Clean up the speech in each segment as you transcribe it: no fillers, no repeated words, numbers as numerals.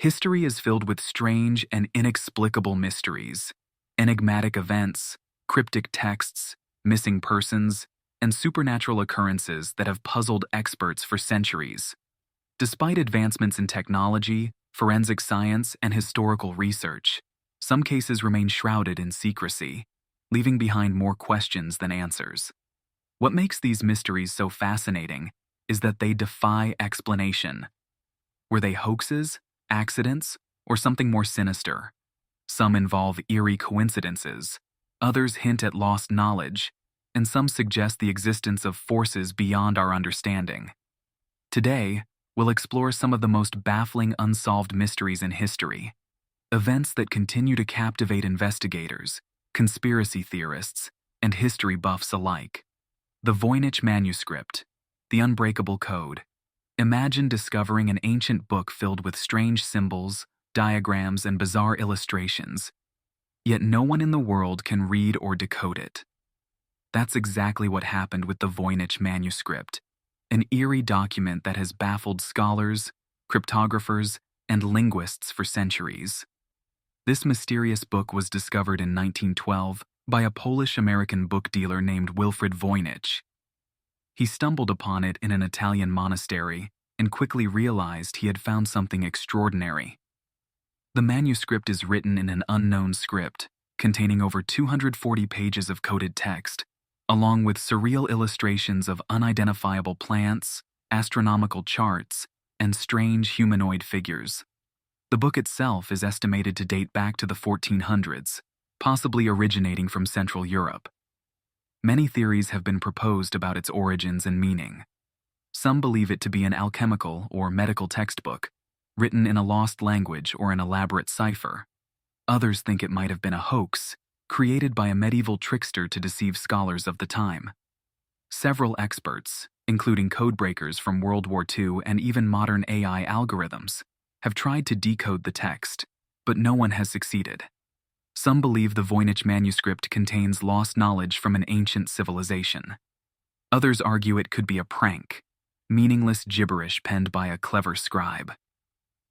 History is filled with strange and inexplicable mysteries, enigmatic events, cryptic texts, missing persons, and supernatural occurrences that have puzzled experts for centuries. Despite advancements in technology, forensic science, and historical research, some cases remain shrouded in secrecy, leaving behind more questions than answers. What makes these mysteries so fascinating is that they defy explanation. Were they hoaxes, accidents, or something more sinister? Some involve eerie coincidences, others hint at lost knowledge, and some suggest the existence of forces beyond our understanding. Today, we'll explore some of the most baffling unsolved mysteries in history, events that continue to captivate investigators, conspiracy theorists, and history buffs alike. The Voynich Manuscript, the Unbreakable Code. Imagine discovering an ancient book filled with strange symbols, diagrams, and bizarre illustrations, yet no one in the world can read or decode it. That's exactly what happened with the Voynich Manuscript, an eerie document that has baffled scholars, cryptographers, and linguists for centuries. This mysterious book was discovered in 1912 by a Polish-American book dealer named Wilfrid Voynich. He stumbled upon it in an Italian monastery and quickly realized he had found something extraordinary. The manuscript is written in an unknown script, containing over 240 pages of coded text, along with surreal illustrations of unidentifiable plants, astronomical charts, and strange humanoid figures. The book itself is estimated to date back to the 1400s, possibly originating from Central Europe. Many theories have been proposed about its origins and meaning. Some believe it to be an alchemical or medical textbook, written in a lost language or an elaborate cipher. Others think it might have been a hoax, created by a medieval trickster to deceive scholars of the time. Several experts, including codebreakers from World War II and even modern AI algorithms, have tried to decode the text, but no one has succeeded. Some believe the Voynich manuscript contains lost knowledge from an ancient civilization. Others argue it could be a prank, meaningless gibberish penned by a clever scribe.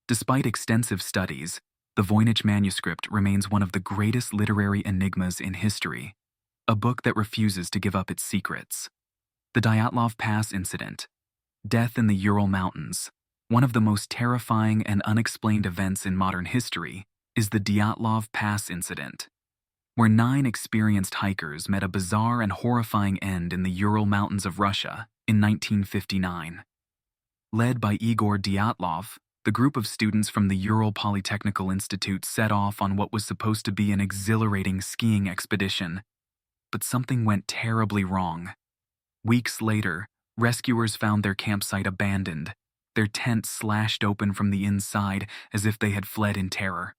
Despite extensive studies, the Voynich manuscript remains one of the greatest literary enigmas in history, a book that refuses to give up its secrets. The Dyatlov Pass incident, death in the Ural Mountains, one of the most terrifying and unexplained events in modern history, is the Dyatlov Pass incident, where 9 experienced hikers met a bizarre and horrifying end in the Ural Mountains of Russia in 1959. Led by Igor Dyatlov, the group of students from the Ural Polytechnical Institute set off on what was supposed to be an exhilarating skiing expedition, but something went terribly wrong. Weeks later, rescuers found their campsite abandoned, their tent slashed open from the inside as if they had fled in terror.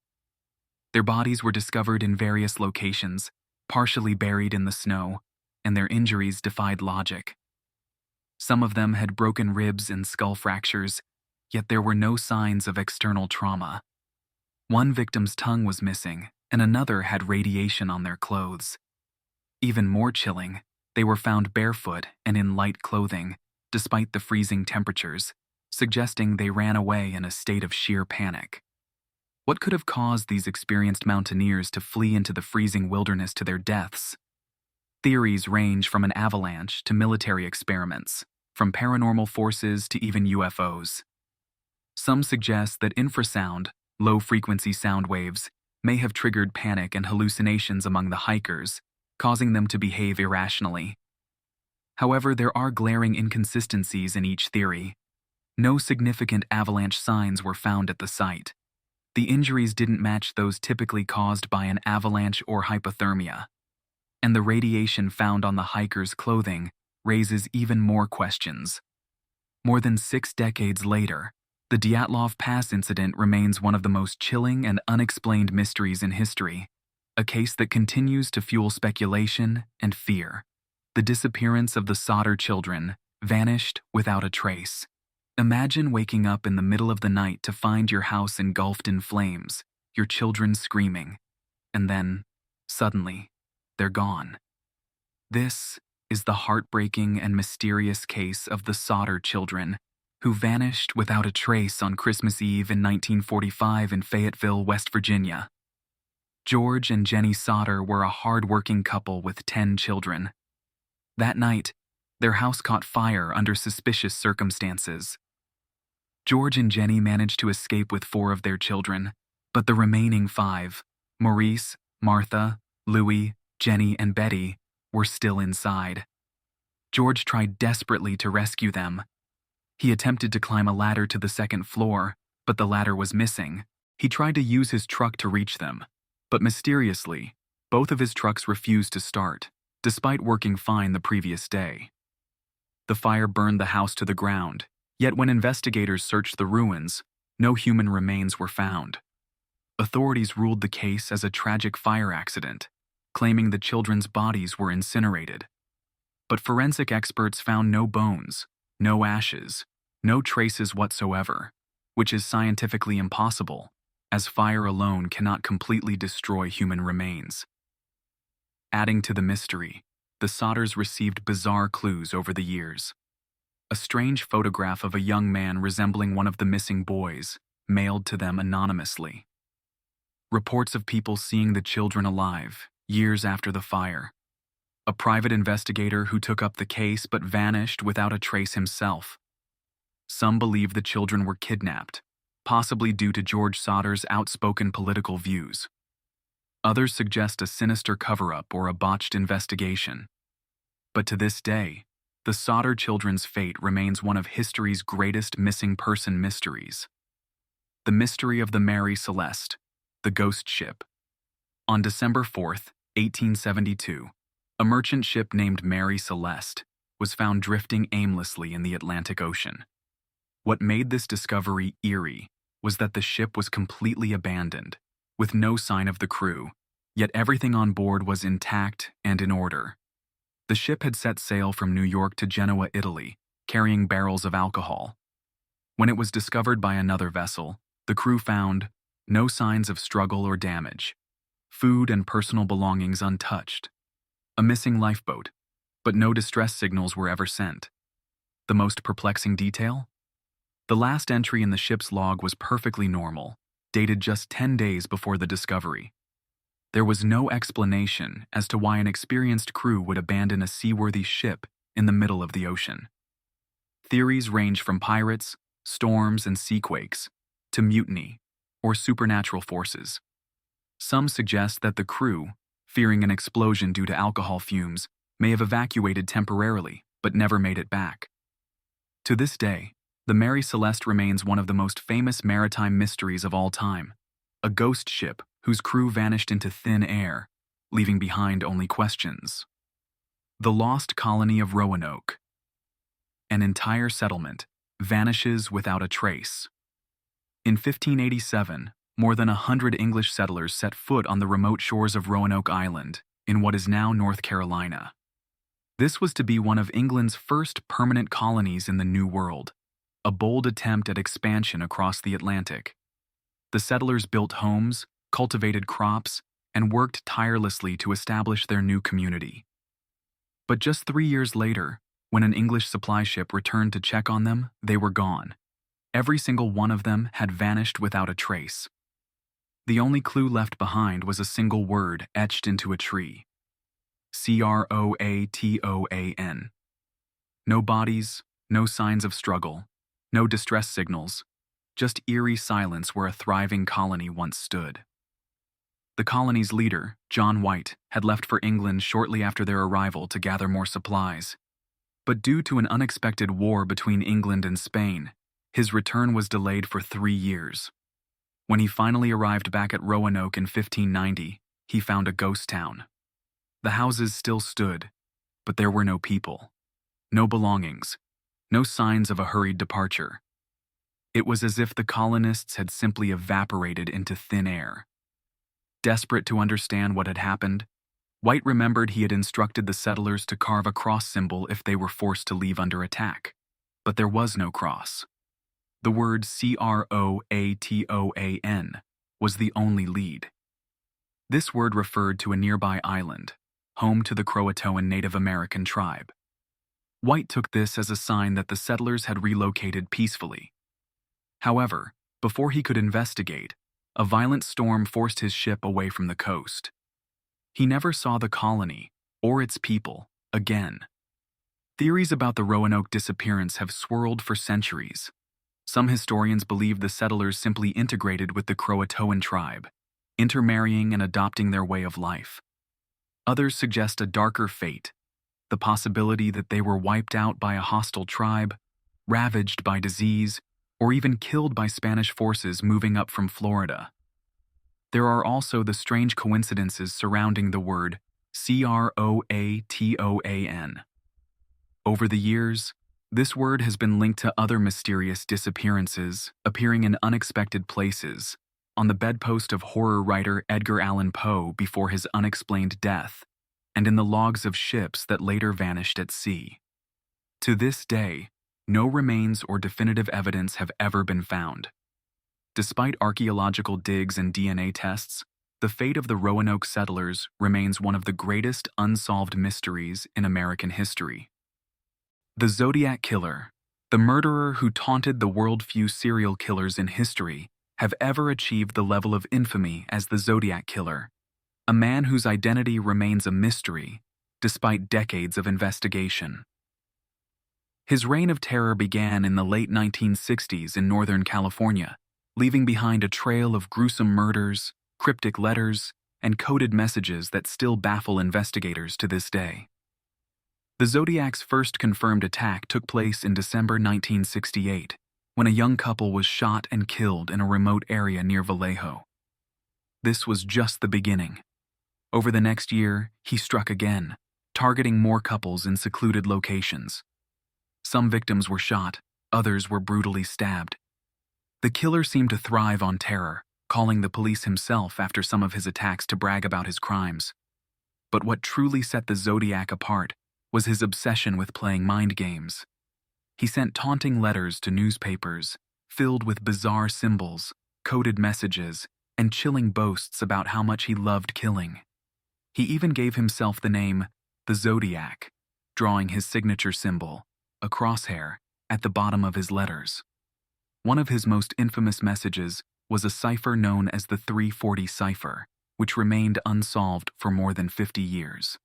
Their bodies were discovered in various locations, partially buried in the snow, and their injuries defied logic. Some of them had broken ribs and skull fractures, yet there were no signs of external trauma. One victim's tongue was missing, and another had radiation on their clothes. Even more chilling, they were found barefoot and in light clothing, despite the freezing temperatures, suggesting they ran away in a state of sheer panic. What could have caused these experienced mountaineers to flee into the freezing wilderness to their deaths? Theories range from an avalanche to military experiments, from paranormal forces to even UFOs. Some suggest that infrasound, low-frequency sound waves, may have triggered panic and hallucinations among the hikers, causing them to behave irrationally. However, there are glaring inconsistencies in each theory. No significant avalanche signs were found at the site. The injuries didn't match those typically caused by an avalanche or hypothermia. And the radiation found on the hikers' clothing raises even more questions. More than 6 decades later, the Dyatlov Pass incident remains one of the most chilling and unexplained mysteries in history, a case that continues to fuel speculation and fear. The disappearance of the Sodder children vanished without a trace. Imagine waking up in the middle of the night to find your house engulfed in flames, your children screaming, and then, suddenly, they're gone. This is the heartbreaking and mysterious case of the Sodder children, who vanished without a trace on Christmas Eve in 1945 in Fayetteville, West Virginia. George and Jenny Sodder were a hard-working couple with 10 children. That night, their house caught fire under suspicious circumstances. George and Jenny managed to escape with 4 of their children, but the remaining 5, Maurice, Martha, Louis, Jenny, and Betty, were still inside. George tried desperately to rescue them. He attempted to climb a ladder to the 2nd floor, but the ladder was missing. He tried to use his truck to reach them, but mysteriously, both of his trucks refused to start, despite working fine the previous day. The fire burned the house to the ground, yet when investigators searched the ruins, no human remains were found. Authorities ruled the case as a tragic fire accident, claiming the children's bodies were incinerated. But forensic experts found no bones, no ashes, no traces whatsoever, which is scientifically impossible, as fire alone cannot completely destroy human remains. Adding to the mystery, the Sodders received bizarre clues over the years. A strange photograph of a young man resembling one of the missing boys, mailed to them anonymously. Reports of people seeing the children alive, years after the fire. A private investigator who took up the case but vanished without a trace himself. Some believe the children were kidnapped, possibly due to George Sodder's outspoken political views. Others suggest a sinister cover-up or a botched investigation. But to this day, the Sodder children's fate remains one of history's greatest missing person mysteries. The mystery of the Mary Celeste, the ghost ship. On December 4th, 1872, a merchant ship named Mary Celeste was found drifting aimlessly in the Atlantic Ocean. What made this discovery eerie was that the ship was completely abandoned, with no sign of the crew, yet everything on board was intact and in order. The ship had set sail from New York to Genoa, Italy, carrying barrels of alcohol. When it was discovered by another vessel, the crew found no signs of struggle or damage, food and personal belongings untouched, a missing lifeboat, but no distress signals were ever sent. The most perplexing detail? The last entry in the ship's log was perfectly normal, dated just 10 days before the discovery. There was no explanation as to why an experienced crew would abandon a seaworthy ship in the middle of the ocean. Theories range from pirates, storms, and seaquakes, to mutiny, or supernatural forces. Some suggest that the crew, fearing an explosion due to alcohol fumes, may have evacuated temporarily, but never made it back. To this day, the Mary Celeste remains one of the most famous maritime mysteries of all time, a ghost ship whose crew vanished into thin air, leaving behind only questions. The lost colony of Roanoke. An entire settlement vanishes without a trace. In 1587, more than 100 English settlers set foot on the remote shores of Roanoke Island, in what is now North Carolina. This was to be one of England's first permanent colonies in the New World, a bold attempt at expansion across the Atlantic. The settlers built homes, cultivated crops, and worked tirelessly to establish their new community. But just 3 years later, when an English supply ship returned to check on them, they were gone. Every single one of them had vanished without a trace. The only clue left behind was a single word etched into a tree. Croatoan. No bodies, no signs of struggle, no distress signals, just eerie silence where a thriving colony once stood. The colony's leader, John White, had left for England shortly after their arrival to gather more supplies. But due to an unexpected war between England and Spain, his return was delayed for 3 years. When he finally arrived back at Roanoke in 1590, he found a ghost town. The houses still stood, but there were no people, no belongings, no signs of a hurried departure. It was as if the colonists had simply evaporated into thin air. Desperate to understand what had happened, White remembered he had instructed the settlers to carve a cross symbol if they were forced to leave under attack, but there was no cross. The word Croatoan was the only lead. This word referred to a nearby island, home to the Croatoan Native American tribe. White took this as a sign that the settlers had relocated peacefully. However, before he could investigate, a violent storm forced his ship away from the coast. He never saw the colony, or its people, again. Theories about the Roanoke disappearance have swirled for centuries. Some historians believe the settlers simply integrated with the Croatoan tribe, intermarrying and adopting their way of life. Others suggest a darker fate, the possibility that they were wiped out by a hostile tribe, ravaged by disease, or even killed by Spanish forces moving up from Florida. There are also the strange coincidences surrounding the word Croatoan. Over the years, this word has been linked to other mysterious disappearances, appearing in unexpected places, on the bedpost of horror writer Edgar Allan Poe before his unexplained death, and in the logs of ships that later vanished at sea. To this day, no remains or definitive evidence have ever been found. Despite archaeological digs and DNA tests, the fate of the Roanoke settlers remains one of the greatest unsolved mysteries in American history. The Zodiac Killer, the murderer who taunted the world few serial killers in history, have ever achieved the level of infamy as the Zodiac Killer, a man whose identity remains a mystery despite decades of investigation. His reign of terror began in the late 1960s in Northern California, leaving behind a trail of gruesome murders, cryptic letters, and coded messages that still baffle investigators to this day. The Zodiac's first confirmed attack took place in December 1968, when a young couple was shot and killed in a remote area near Vallejo. This was just the beginning. Over the next year, he struck again, targeting more couples in secluded locations. Some victims were shot, others were brutally stabbed. The killer seemed to thrive on terror, calling the police himself after some of his attacks to brag about his crimes. But what truly set the Zodiac apart was his obsession with playing mind games. He sent taunting letters to newspapers, filled with bizarre symbols, coded messages, and chilling boasts about how much he loved killing. He even gave himself the name the Zodiac, drawing his signature symbol, a crosshair, at the bottom of his letters. One of his most infamous messages was a cipher known as the 340 cipher, which remained unsolved for more than 50 years.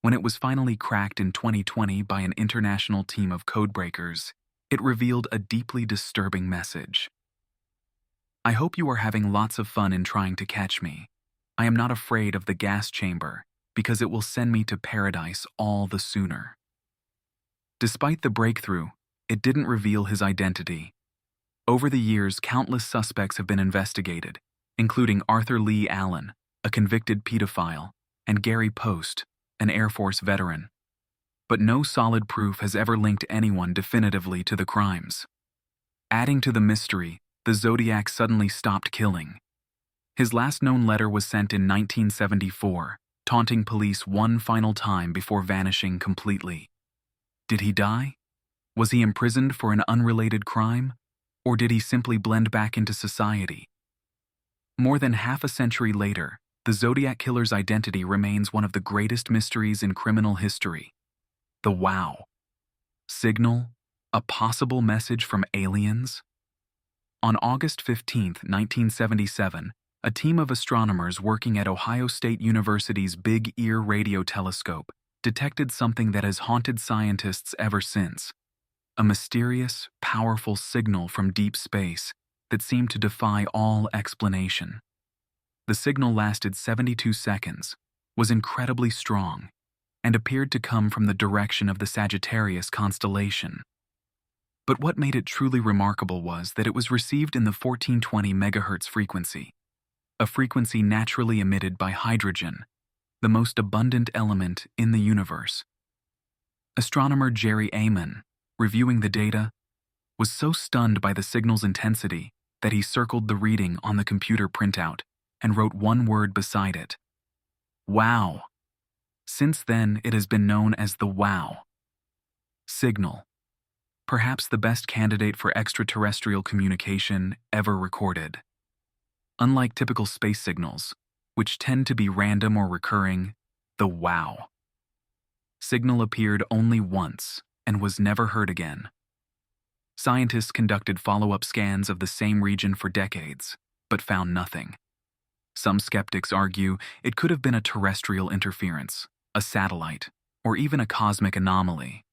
When it was finally cracked in 2020 by an international team of codebreakers, it revealed a deeply disturbing message. I hope you are having lots of fun in trying to catch me. I am not afraid of the gas chamber, because it will send me to paradise all the sooner. Despite the breakthrough, it didn't reveal his identity. Over the years, countless suspects have been investigated, including Arthur Lee Allen, a convicted pedophile, and Gary Post, an Air Force veteran. But no solid proof has ever linked anyone definitively to the crimes. Adding to the mystery, the Zodiac suddenly stopped killing. His last known letter was sent in 1974, taunting police one final time before vanishing completely. Did he die? Was he imprisoned for an unrelated crime? Or did he simply blend back into society? More than half a century later, the Zodiac Killer's identity remains one of the greatest mysteries in criminal history. The wow. Signal? A possible message from aliens? On August 15, 1977, a team of astronomers working at Ohio State University's Big Ear radio telescope detected something that has haunted scientists ever since. A mysterious, powerful signal from deep space that seemed to defy all explanation. The signal lasted 72 seconds, was incredibly strong, and appeared to come from the direction of the Sagittarius constellation. But what made it truly remarkable was that it was received in the 1420 MHz frequency, a frequency naturally emitted by hydrogen, the most abundant element in the universe. Astronomer Jerry Amon, reviewing the data, was so stunned by the signal's intensity that he circled the reading on the computer printout and wrote one word beside it: wow. Since then, it has been known as the WOW signal, perhaps the best candidate for extraterrestrial communication ever recorded. Unlike typical space signals, which tend to be random or recurring, the WOW Signal appeared only once and was never heard again. Scientists conducted follow-up scans of the same region for decades, but found nothing. Some skeptics argue it could have been a terrestrial interference, a satellite, or even a cosmic anomaly,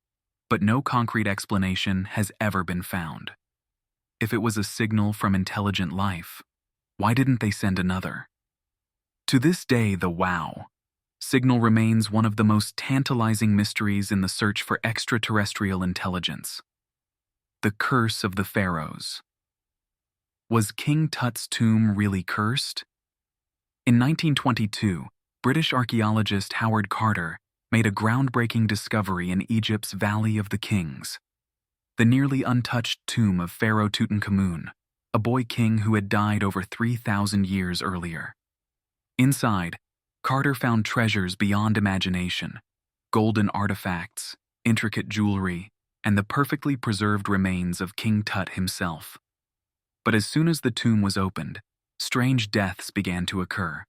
but no concrete explanation has ever been found. If it was a signal from intelligent life, why didn't they send another? To this day, the WOW signal remains one of the most tantalizing mysteries in the search for extraterrestrial intelligence. The curse of the Pharaohs. Was King Tut's tomb really cursed? In 1922, British archaeologist Howard Carter made a groundbreaking discovery in Egypt's Valley of the Kings. The nearly untouched tomb of Pharaoh Tutankhamun, a boy king who had died over 3,000 years earlier. Inside, Carter found treasures beyond imagination, golden artifacts, intricate jewelry, and the perfectly preserved remains of King Tut himself. But as soon as the tomb was opened, strange deaths began to occur.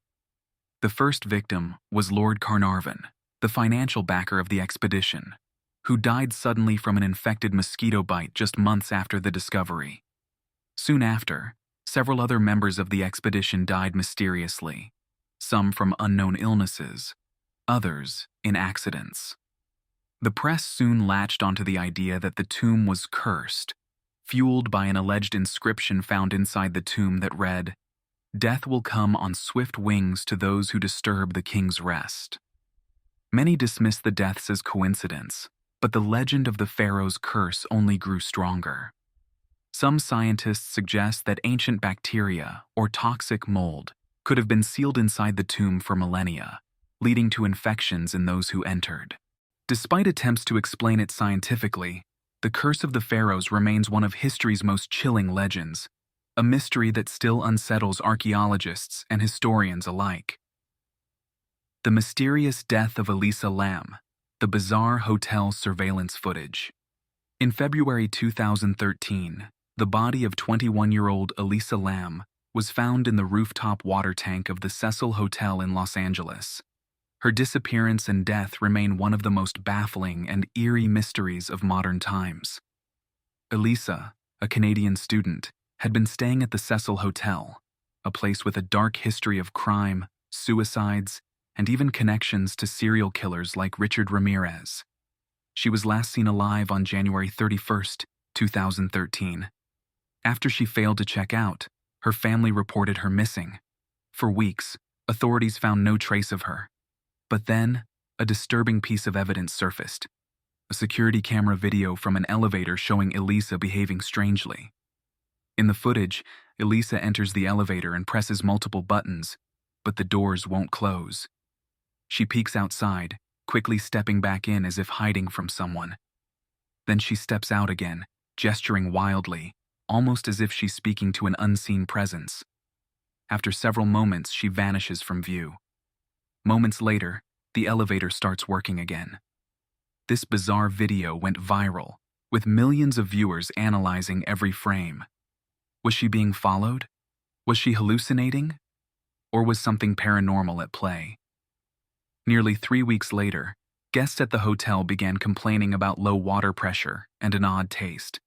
The first victim was Lord Carnarvon, the financial backer of the expedition, who died suddenly from an infected mosquito bite just months after the discovery. Soon after, several other members of the expedition died mysteriously, some from unknown illnesses, others in accidents. The press soon latched onto the idea that the tomb was cursed, fueled by an alleged inscription found inside the tomb that read, "Death will come on swift wings to those who disturb the king's rest." Many dismissed the deaths as coincidence, but the legend of the pharaoh's curse only grew stronger. Some scientists suggest that ancient bacteria or toxic mold could have been sealed inside the tomb for millennia, leading to infections in those who entered. Despite attempts to explain it scientifically, the curse of the pharaohs remains one of history's most chilling legends, a mystery that still unsettles archaeologists and historians alike. The mysterious death of Elisa Lam, the bizarre hotel surveillance footage. In February 2013, the body of 21-year-old Elisa Lam was found in the rooftop water tank of the Cecil Hotel in Los Angeles. Her disappearance and death remain one of the most baffling and eerie mysteries of modern times. Elisa, a Canadian student, had been staying at the Cecil Hotel, a place with a dark history of crime, suicides, and even connections to serial killers like Richard Ramirez. She was last seen alive on January 31st, 2013. After she failed to check out, her family reported her missing. For weeks, authorities found no trace of her. But then, a disturbing piece of evidence surfaced. A security camera video from an elevator showing Elisa behaving strangely. In the footage, Elisa enters the elevator and presses multiple buttons, but the doors won't close. She peeks outside, quickly stepping back in as if hiding from someone. Then she steps out again, gesturing wildly, almost as if she's speaking to an unseen presence. After several moments, she vanishes from view. Moments later, the elevator starts working again. This bizarre video went viral, with millions of viewers analyzing every frame. Was she being followed? Was she hallucinating? Or was something paranormal at play? Nearly 3 weeks later, guests at the hotel began complaining about low water pressure and an odd taste.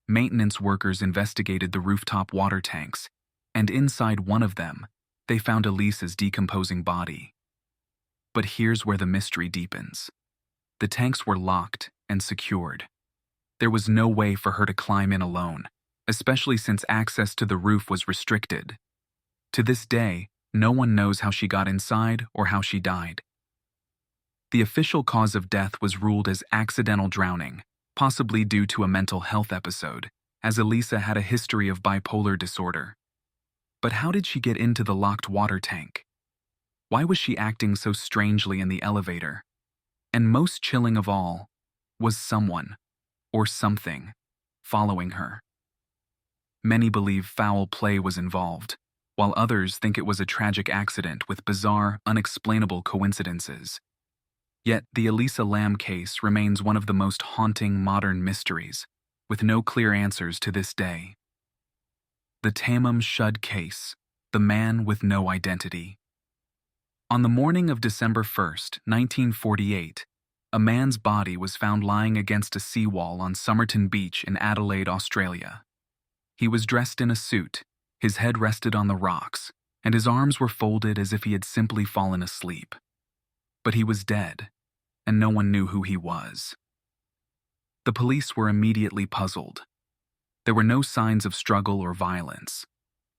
Maintenance workers investigated the rooftop water tanks, and inside one of them, they found Elisa's decomposing body. But here's where the mystery deepens. The tanks were locked and secured. There was no way for her to climb in alone, especially since access to the roof was restricted. To this day, no one knows how she got inside or how she died. The official cause of death was ruled as accidental drowning, possibly due to a mental health episode, as Elisa had a history of bipolar disorder. But how did she get into the locked water tank? Why was she acting so strangely in the elevator? And most chilling of all, was someone, or something, following her? Many believe foul play was involved, while others think it was a tragic accident with bizarre, unexplainable coincidences. Yet the Elisa Lam case remains one of the most haunting modern mysteries, with no clear answers to this day. The Tamam Shud case, the man with no identity. On the morning of December 1st, 1948, A man's body was found lying against a seawall on Somerton Beach in Adelaide, Australia. He was dressed in a suit, his head rested on the rocks, and his arms were folded as if he had simply fallen asleep. But he was dead, and no one knew who he was. The police were immediately puzzled. There were no signs of struggle or violence.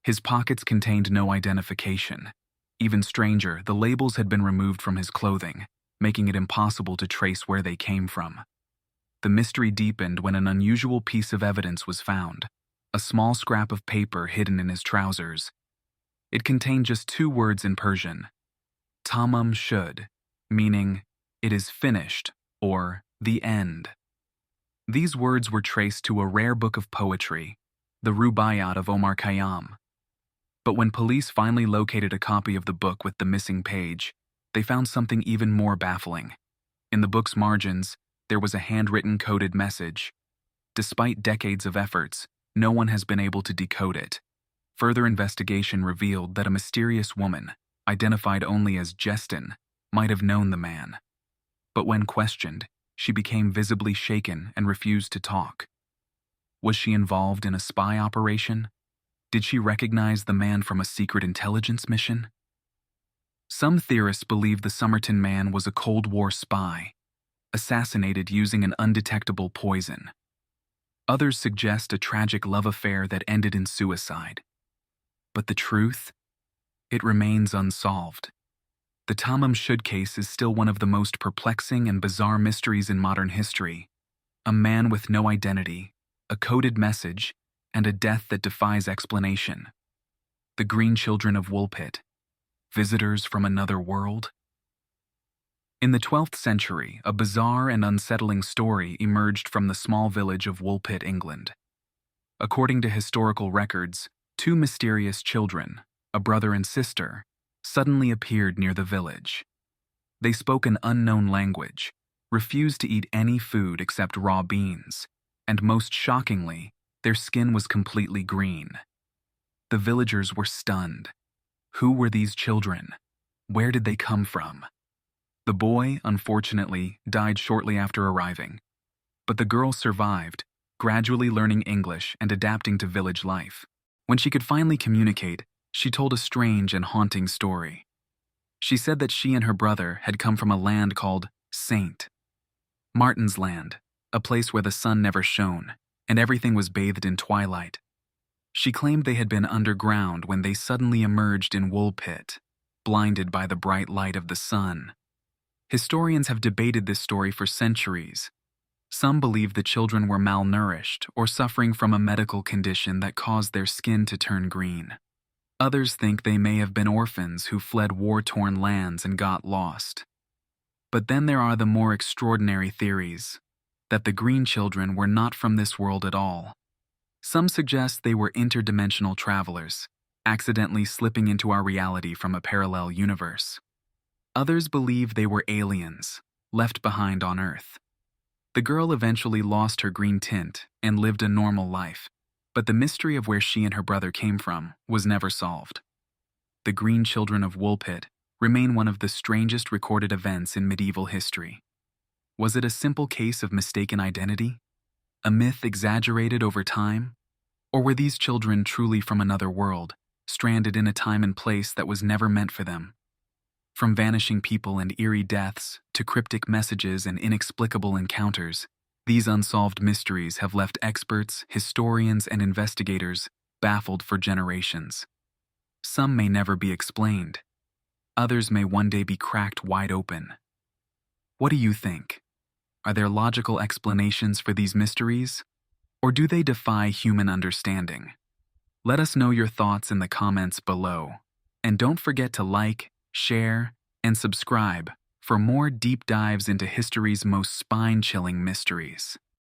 His pockets contained no identification. Even stranger, the labels had been removed from his clothing, making it impossible to trace where they came from. The mystery deepened when an unusual piece of evidence was found, a small scrap of paper hidden in his trousers. It contained just 2 words in Persian, Tamam Shud, meaning, "It is finished," or "the end." These words were traced to a rare book of poetry, the Rubaiyat of Omar Khayyam. But when police finally located a copy of the book with the missing page, they found something even more baffling. In the book's margins, there was a handwritten coded message. Despite decades of efforts, no one has been able to decode it. Further investigation revealed that a mysterious woman, identified only as Jestin, might have known the man. But when questioned, she became visibly shaken and refused to talk. Was she involved in a spy operation? Did she recognize the man from a secret intelligence mission? Some theorists believe the Somerton man was a Cold War spy, assassinated using an undetectable poison. Others suggest a tragic love affair that ended in suicide. But the truth? It remains unsolved. The Tamam Shud case is still one of the most perplexing and bizarre mysteries in modern history. A man with no identity, a coded message, and a death that defies explanation. The green children of Woolpit, visitors from another world? In the 12th century, a bizarre and unsettling story emerged from the small village of Woolpit, England. According to historical records, 2 mysterious children, a brother and sister, suddenly appeared near the village. They spoke an unknown language, refused to eat any food except raw beans, and most shockingly, their skin was completely green. The villagers were stunned. Who were these children? Where did they come from? The boy, unfortunately, died shortly after arriving, but the girl survived, gradually learning English and adapting to village life. When she could finally communicate, she told a strange and haunting story. She said that she and her brother had come from a land called St. Martin's Land, a place where the sun never shone, and everything was bathed in twilight. She claimed they had been underground when they suddenly emerged in Woolpit, blinded by the bright light of the sun. Historians have debated this story for centuries. Some believe the children were malnourished or suffering from a medical condition that caused their skin to turn green. Others think they may have been orphans who fled war-torn lands and got lost. But then there are the more extraordinary theories, that the green children were not from this world at all. Some suggest they were interdimensional travelers, accidentally slipping into our reality from a parallel universe. Others believe they were aliens, left behind on Earth. The girl eventually lost her green tint and lived a normal life, but the mystery of where she and her brother came from was never solved. The green children of Woolpit remain one of the strangest recorded events in medieval history. Was it a simple case of mistaken identity? A myth exaggerated over time? Or were these children truly from another world, stranded in a time and place that was never meant for them? From vanishing people and eerie deaths to cryptic messages and inexplicable encounters, these unsolved mysteries have left experts, historians, and investigators baffled for generations. Some may never be explained. Others may one day be cracked wide open. What do you think? Are there logical explanations for these mysteries? Or do they defy human understanding? Let us know your thoughts in the comments below. And don't forget to like, share, and subscribe for more deep dives into history's most spine-chilling mysteries.